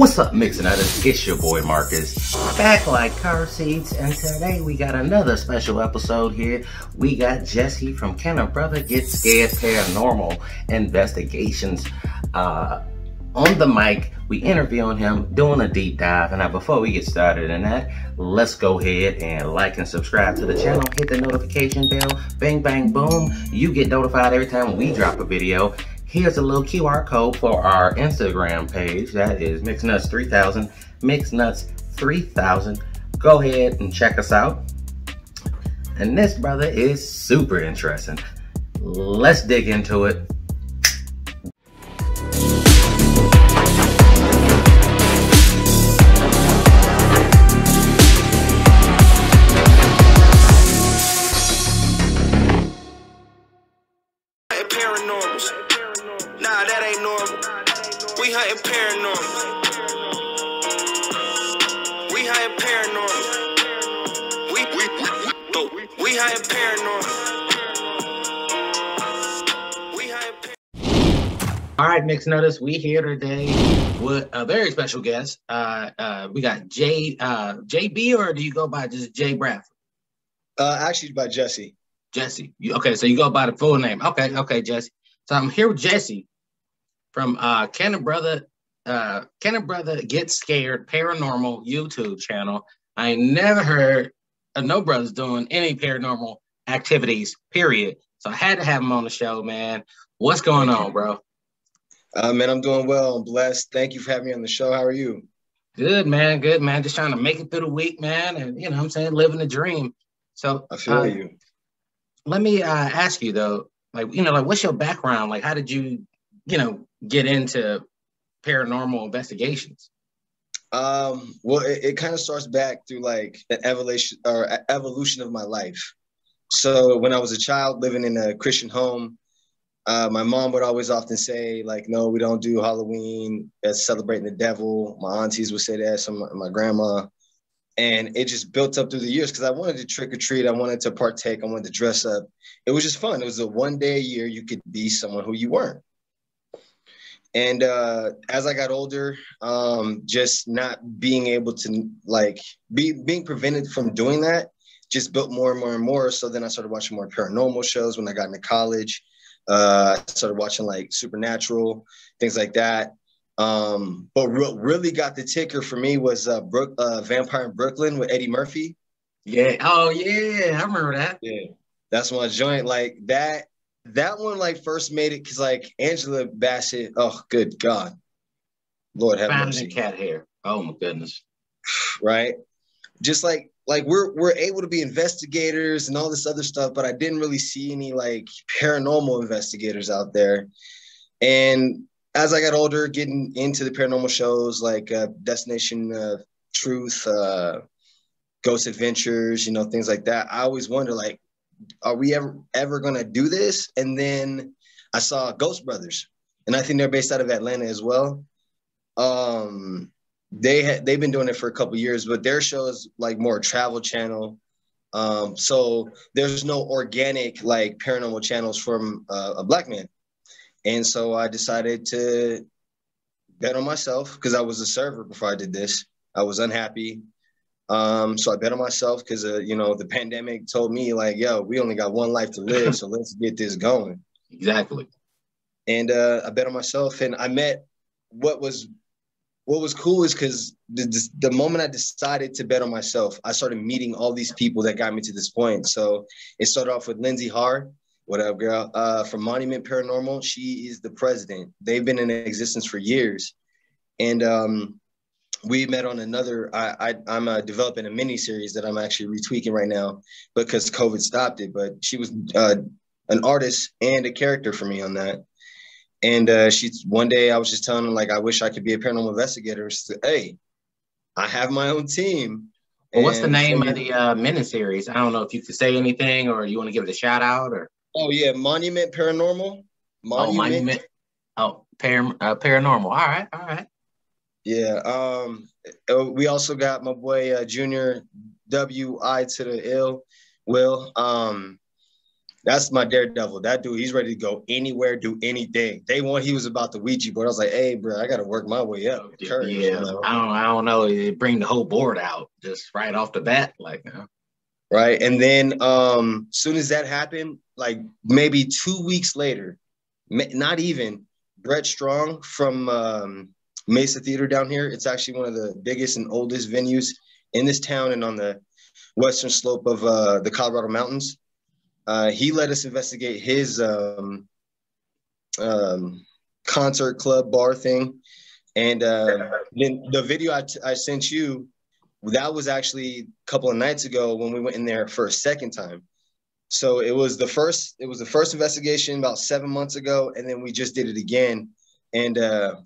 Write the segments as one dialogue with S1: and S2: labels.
S1: What's up, Mixing-Utters? It's your boy Marcus, back like car seats, and today we got another special episode here. We got Jesse from Brotha Gets Scared Paranormal Investigations on the mic. We interviewing him, doing a deep dive. And now before we get started in that, let's go ahead and like and subscribe to the channel. Hit the notification bell. Bang, bang, boom. You get notified every time we drop a video. Here's a little QR code for our Instagram page. That is MixNuts3000. MixNuts3000. Go ahead and check us out. And this brother is super interesting. Let's dig into it.
S2: Nah, that ain't normal. We hunting paranormal. We hunting paranormal. We hunting paranormal. We hunting.
S1: All right, Mixing-Utters, we here today with a very special guest. We got JB, or do you go by just Jay Bradford?
S3: Actually, by Jesse.
S1: Jesse. Okay, so you go by the full name. Okay, Jesse. So I'm here with Jesse from Brotha Gets Scared Paranormal YouTube channel. I ain't never heard of no brothers doing any paranormal activities, period. So I had to have him on the show, man. What's going on, bro?
S3: Man, I'm doing well. I'm blessed. Thank you for having me on the show. How are you?
S1: Good, man. Good, man. Just trying to make it through the week, man. And, you know what I'm saying, living the dream. So
S3: I feel you.
S1: Let me ask you, though, like, what's your background? Like, how did you, get into paranormal investigations?
S3: Well, it kind of starts back through like an evolution of my life. So when I was a child living in a Christian home, my mom would always often say, like, no, we don't do Halloween. That's celebrating the devil. My aunties would say that, my grandma. And it just built up through the years because I wanted to trick or treat. I wanted to partake. I wanted to dress up. It was just fun. It was a one day a year you could be someone who you weren't. And as I got older, just not being able to being prevented from doing that just built more and more and more. So then I started watching more paranormal shows when I got into college. I started watching like Supernatural, things like that. But what really got the ticker for me was Vampire in Brooklyn with Eddie Murphy.
S1: Yeah. Oh, yeah. I remember that.
S3: Yeah. That's my joint. Like that one like first made it because like Angela Bassett, oh good God. Lord have mercy.
S1: Cat hair. Oh my goodness.
S3: Right. Just like we're able to be investigators and all this other stuff, but I didn't really see any like paranormal investigators out there. And as I got older, getting into the paranormal shows like Destination Truth, Ghost Adventures, things like that, I always wonder, like, are we ever going to do this? And then I saw Ghost Brothers, and I think they're based out of Atlanta as well. They've been doing it for a couple of years, but their show is like more travel channel. So there's no organic like paranormal channels from a black man. And so I decided to bet on myself because I was a server before I did this. I was unhappy. So I bet on myself because, the pandemic told me like, yo, we only got one life to live. So let's get this going.
S1: Exactly.
S3: And I bet on myself, and I met what was cool is because the moment I decided to bet on myself, I started meeting all these people that got me to this point. So it started off with Lindsay Haar. What up, girl? From Monument Paranormal. She is the president. They've been in existence for years. And we met on another, I'm developing a mini series that I'm actually retweaking right now because COVID stopped it. But she was an artist and a character for me on that. And one day I was just telling her, like, I wish I could be a paranormal investigator. She said, hey, I have my own team.
S1: Well, what's the name of the miniseries? I don't know if you could say anything or you want to give it a shout out or.
S3: Oh yeah, Monument Paranormal.
S1: Monument. Oh, Paranormal. All right.
S3: Yeah. We also got my boy Junior WI to the Ill Will. That's my daredevil. That dude, he's ready to go anywhere, do anything. Day one, he was about the Ouija board. I was like, hey, bro, I got to work my way up. Courage,
S1: Yeah, I don't know. It bring the whole board out just right off the bat, like.
S3: Right, and then soon as that happened, like maybe 2 weeks later, not even, Brett Strong from Mesa Theater down here. It's actually one of the biggest and oldest venues in this town and on the western slope of the Colorado Mountains. He let us investigate his concert club bar thing. And then the video I sent you, that was actually a couple of nights ago when we went in there for a second time. So it was the first investigation about 7 months ago, and then we just did it again. And that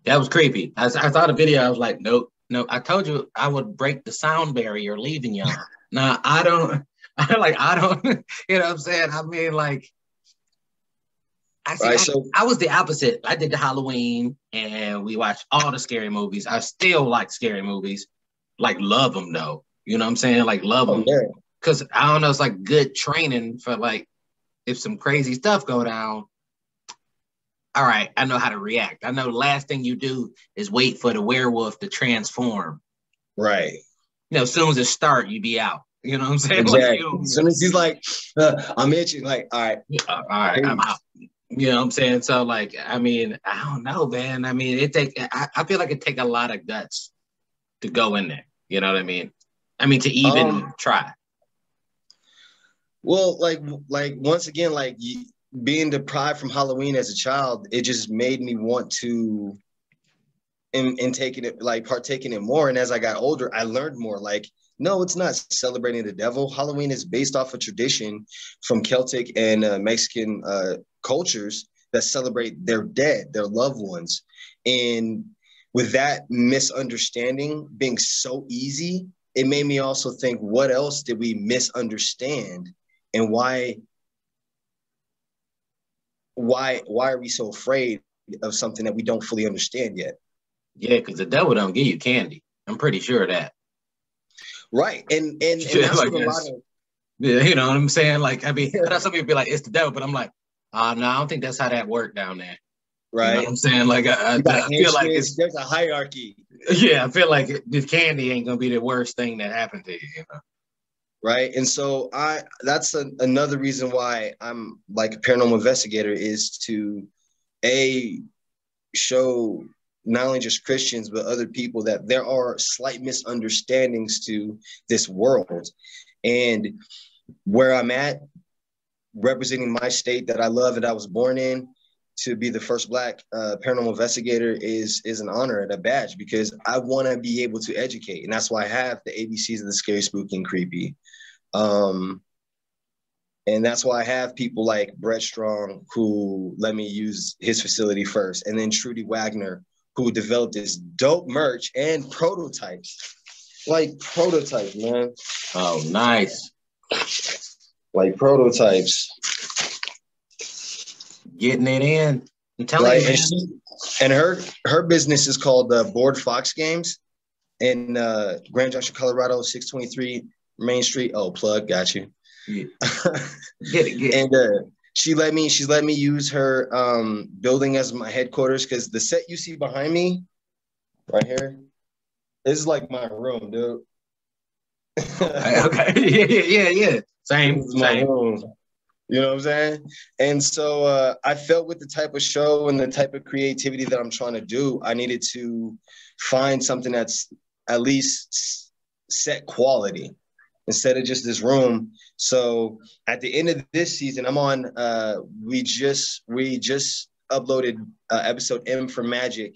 S1: was creepy. I saw the video. I was like, nope. I told you I would break the sound barrier leaving y'all. Now I don't. You know what I'm saying? I mean, like, I was the opposite. I did the Halloween, and we watched all the scary movies. I still like scary movies, like love them though. You know what I'm saying? Like love them because I don't know. It's like good training for like if some crazy stuff go down. All right, I know how to react. I know the last thing you do is wait for the werewolf to transform.
S3: Right.
S1: You know, as soon as it starts, you be out. You know what I'm saying?
S3: Exactly.
S1: Like,
S3: as soon as he's like, I'm itching, like, all right,
S1: I'm out. You know what I'm saying? So, like, I mean, I don't know, man. I mean, I feel like it take a lot of guts to go in there. You know what I mean? I mean, to even try.
S3: Well, like once again, like being deprived from Halloween as a child, it just made me want to in taking it, like partaking in more. And as I got older, I learned more. Like, no, it's not celebrating the devil. Halloween is based off a tradition from Celtic and Mexican cultures that celebrate their dead, their loved ones. And with that misunderstanding being so easy, it made me also think, what else did we misunderstand? And why are we so afraid of something that we don't fully understand yet?
S1: Yeah, because the devil don't give you candy. I'm pretty sure of that.
S3: Right. And that's like, what a lot of,
S1: yeah, you know what I'm saying? Like, I mean, I know some people be like, it's the devil, but I'm like, no, I don't think that's how that worked down there.
S3: Right.
S1: You know what I'm saying? Like, I feel like
S3: there's a hierarchy.
S1: Yeah, I feel like the candy ain't gonna be the worst thing that happened to you, you know?
S3: Right. And so that's another reason why I'm like a paranormal investigator, is to show not only just Christians, but other people that there are slight misunderstandings to this world. And where I'm at, representing my state that I love and I was born in, to be the first Black paranormal investigator is an honor and a badge, because I want to be able to educate. And that's why I have the ABCs of the scary, spooky, and creepy. And that's why I have people like Brett Strong, who let me use his facility first, and then Trudy Wagner, who developed this dope merch and prototypes. Like prototypes, man.
S1: Oh, nice.
S3: Like prototypes.
S1: Getting it in. I'm telling you, man.
S3: And her business is called Board Fox Games in Grand Junction, Colorado, 623 Main Street. Oh, plug, got you.
S1: Yeah. Get it.
S3: And she's let me use her building as my headquarters, because the set you see behind me right here, this is like my room, dude.
S1: Okay. Yeah. Same.
S3: Room. You know what I'm saying? And so I felt with the type of show and the type of creativity that I'm trying to do, I needed to find something that's at least set quality instead of just this room. So at the end of this season, I'm on, we just uploaded episode M for Magic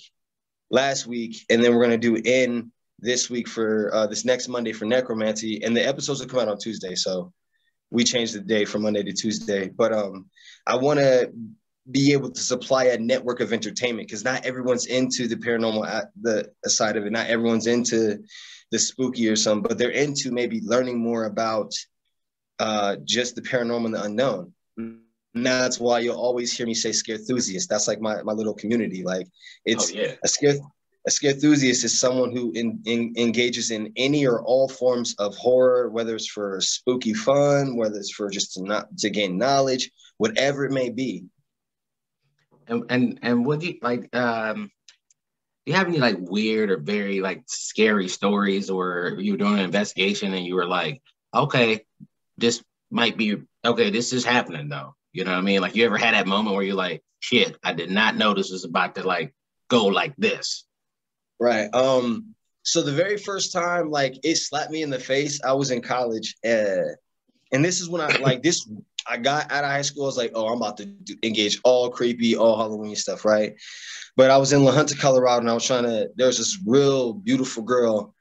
S3: last week. And then we're going to do N this week for this next Monday for Necromancy. And the episodes will come out on Tuesday. So we changed the day from Monday to Tuesday. But I want to be able to supply a network of entertainment, because not everyone's into the paranormal, the side of it. Not everyone's into the spooky or something, but they're into maybe learning more about just the paranormal and the unknown. And that's why you'll always hear me say scare enthusiast. That's like my little community. Like it's a A scareenthusiast is someone who engages in any or all forms of horror, whether it's for spooky fun, whether it's for just to gain knowledge, whatever it may be.
S1: And what do you like? Do you have any like weird or very like scary stories, or you were doing an investigation and you were like, okay, this might be okay, this is happening though. You know what I mean? Like, you ever had that moment where you're like, shit, I did not know this was about to like go like this.
S3: Right. So the very first time, like, it slapped me in the face, I was in college, and this is when I got out of high school. I was like, oh, I'm about to engage all creepy, all Halloween stuff, right? But I was in La Junta, Colorado, and I was there was this real beautiful girl.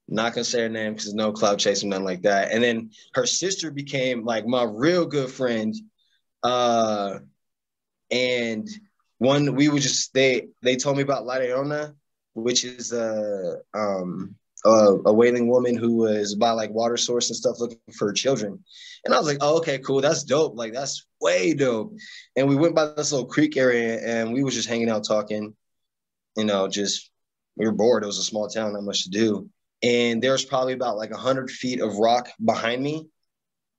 S3: Not gonna say her name because no cloud chasing, nothing like that. And then her sister became like my real good friend. And we would just they told me about La Llorona, which is a wailing woman who was by like water source and stuff looking for her children. And I was like, oh, okay, cool. That's dope. Like, that's way dope. And we went by this little creek area and we was just hanging out talking, we were bored. It was a small town, not much to do. And there was probably about like 100 feet of rock behind me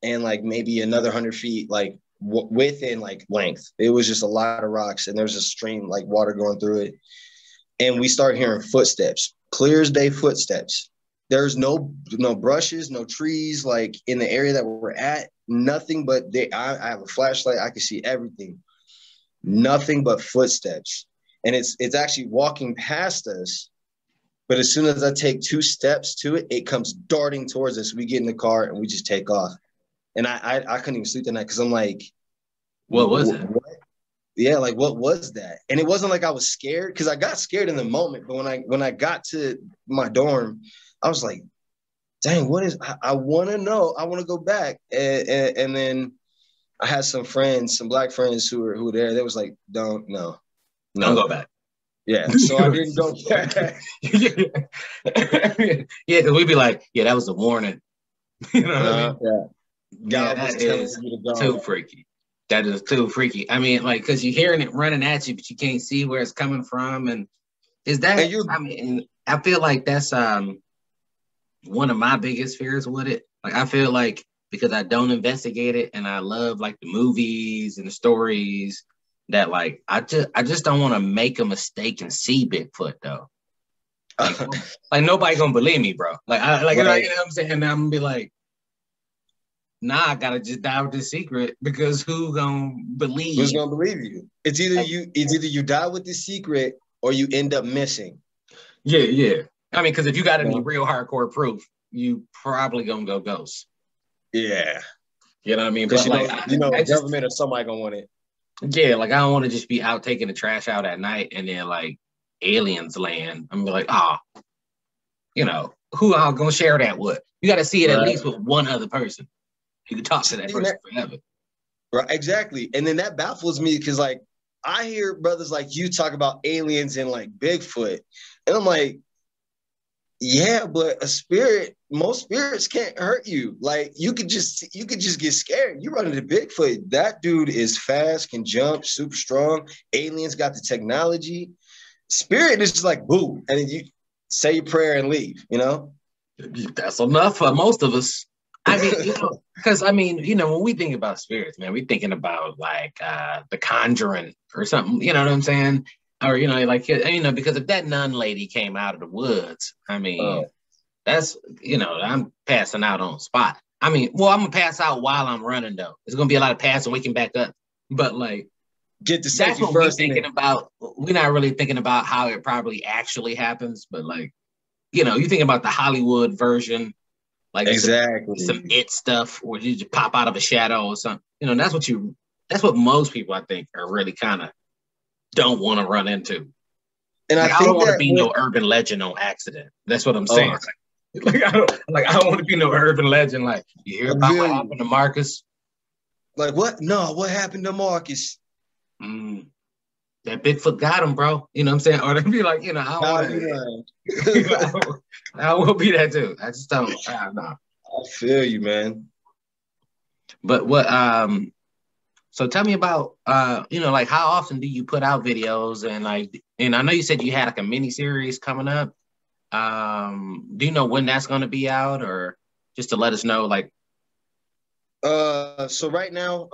S3: and like maybe another 100 feet, like within like length. It was just a lot of rocks and there's a stream, like water going through it. And we start hearing footsteps, clear as day footsteps. There's no brushes, no trees, like in the area that we're at, nothing but I have a flashlight. I can see everything, nothing but footsteps. And it's actually walking past us. But as soon as I take 2 steps to it, it comes darting towards us. We get in the car and we just take off. And I couldn't even sleep that night because I'm like,
S1: what was it?
S3: What? Yeah, like, what was that? And it wasn't like I was scared, because I got scared in the moment. But when I got to my dorm, I was like, dang, what is, I want to know. I want to go back. And then I had some friends, some Black friends who were there. They was like, don't
S1: go back.
S3: Yeah, so I didn't go back.
S1: Yeah, because we'd be like, yeah, that was a warning. You know what I mean?
S3: Yeah.
S1: God, that is too freaky. That is too freaky. I mean, like, because you're hearing it running at you, but you can't see where it's coming from. And is that, I feel like that's one of my biggest fears with it. Like, I feel like because I don't investigate it and I love like the movies and the stories, that like I just don't want to make a mistake and see Bigfoot though. Like nobody gonna believe me, bro. Like right. You know what I'm saying? And I'm gonna be like, nah, I gotta just die with this secret, because who's gonna believe
S3: you? It's either you die with the secret or you end up missing.
S1: Yeah. I mean, because if you got any real hardcore proof, you probably gonna go ghost.
S3: Yeah.
S1: You know what I mean?
S3: But like, government or somebody gonna want it.
S1: Yeah, like I don't want to just be out taking the trash out at night and then like aliens land. I'm gonna be like, who I'm gonna share that with? You got to see it at least with one other person. You can talk to that person forever.
S3: Right, exactly. And then that baffles me because like I hear brothers like you talk about aliens and like Bigfoot, and I'm like, yeah, but most spirits can't hurt you. Like you could just get scared. You run into Bigfoot, that dude is fast, can jump, super strong. Aliens got the technology. Spirit is just like boo, and then you say your prayer and leave.
S1: That's enough for most of us. I mean, because when we think about spirits, man, we thinking about like The Conjuring or something. You know what I'm saying? Or, because if that nun lady came out of the woods, I mean, that's, I'm passing out on spot. I mean, well, I'm going to pass out while I'm running, though. There's going to be a lot of passing, waking back up. But, like,
S3: get the
S1: safety first. We're thinking about. We're not really thinking about how it probably actually happens. But, like, you think about the Hollywood version, like
S3: exactly
S1: some it stuff where you just pop out of a shadow or something. That's what most people, I think, are really kind of don't want to run into. And I don't want to be no urban legend on accident. That's what I'm saying. I don't want to be no urban legend. Like, you hear about what happened to Marcus?
S3: Like, what? No, what happened to Marcus?
S1: That Bigfoot got him, bro. You know what I'm saying? Or they'd be like, I don't want to. I will be that too. I just don't. I
S3: feel you, man.
S1: But what? So tell me about, like how often do you put out videos and I know you said you had like a mini series coming up. Do you know when that's going to be out or just to let us know like?
S3: So right now,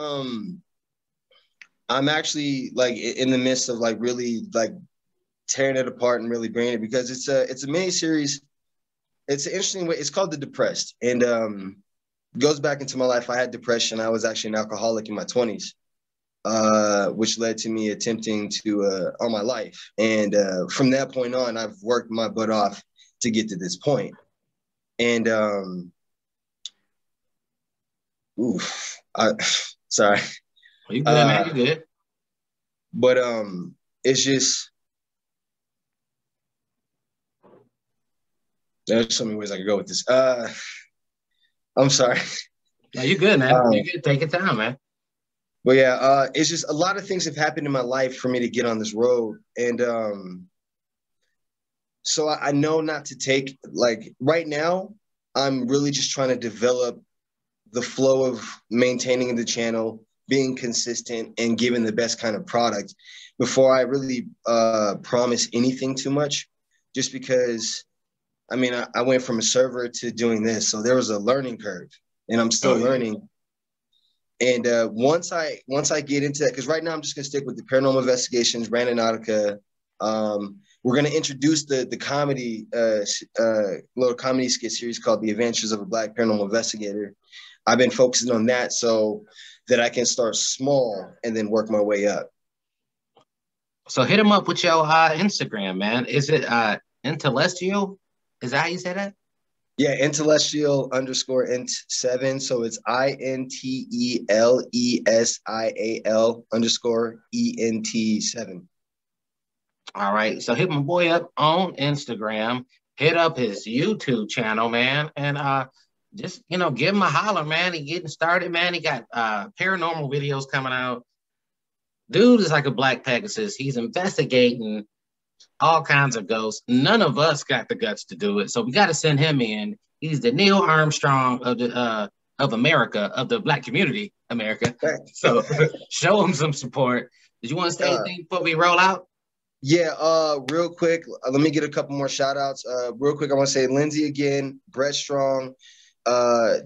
S3: I'm actually like in the midst of like really like tearing it apart and really bringing it because it's a mini series. It's an interesting way. It's called The Depressed, and goes back into my life. I had depression. I was actually an alcoholic in my 20s, which led to me attempting to on my life. And from that point on, I've worked my butt off to get to this point. And sorry.
S1: You good, man? You good?
S3: But it's just there's so many ways I could go with this. I'm sorry.
S1: No, you good, man. You good. Take your time, man.
S3: But yeah, it's just a lot of things have happened in my life for me to get on this road. And so I know not to take, like right now, I'm really just trying to develop the flow of maintaining the channel, being consistent and giving the best kind of product before I really promise anything too much, just because, I mean, I went from a server to doing this. So there was a learning curve and I'm still learning. And once I get into that, because right now I'm just gonna stick with the paranormal investigations, Randonautica. We're gonna introduce the comedy, little comedy skit series called The Adventures of a Black Paranormal Investigator. I've been focusing on that so that I can start small and then work my way up.
S1: So hit him up with your Instagram, man. Is it Intelestial? Is that how you say that?
S3: Yeah, Intelestial _ int7. So it's INTELESIAL _ ENT7.
S1: All right. So hit my boy up on Instagram. Hit up his YouTube channel, man. And just, give him a holler, man. He getting started, man. He got paranormal videos coming out. Dude is like a Black Pegasus. He's investigating all kinds of ghosts. None of us got the guts to do it, so we got to send him in. He's the Neil Armstrong of America, of the Black community, America. So show him some support. Did you want to say anything before we roll out?
S3: Yeah, real quick, let me get a couple more shout outs. Real quick, I want to say Lindsay again, Brett Strong,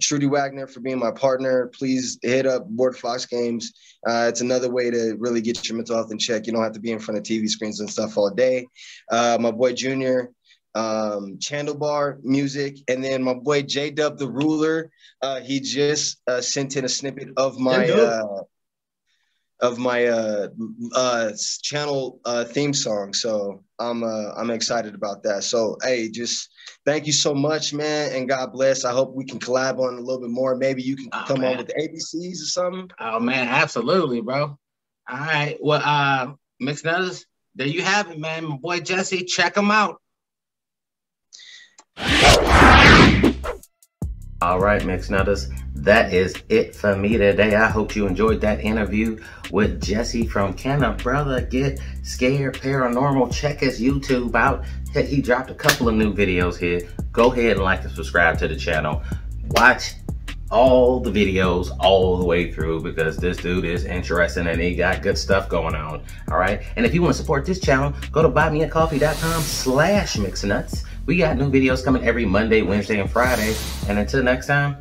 S3: Trudy Wagner for being my partner. Please hit up Board Fox Games. It's another way to really get your mental health in check. You don't have to be in front of TV screens and stuff all day. My boy Junior, Chandlebar Music, and then my boy J Dub the Ruler. He just sent in a snippet of my channel theme song. So I'm excited about that. So hey, just thank you so much, man, and God bless. I hope we can collab on a little bit more. Maybe you can come on with the ABCs or something.
S1: Oh man, absolutely, bro. All right. Well, Mixed Nutters, there you have it, man. My boy Jesse, check him out. All right, Mixed Nutters, that is it for me today. I hope you enjoyed that interview with Jesse from Can a Brother Get Scared Paranormal. Check his YouTube out. He dropped a couple of new videos here. Go ahead and like and subscribe to the channel. Watch all the videos all the way through because this dude is interesting and he got good stuff going on. All right. And if you want to support this channel, go to buymeacoffee.com/mixnuts. We got new videos coming every Monday, Wednesday, and Friday. And until next time,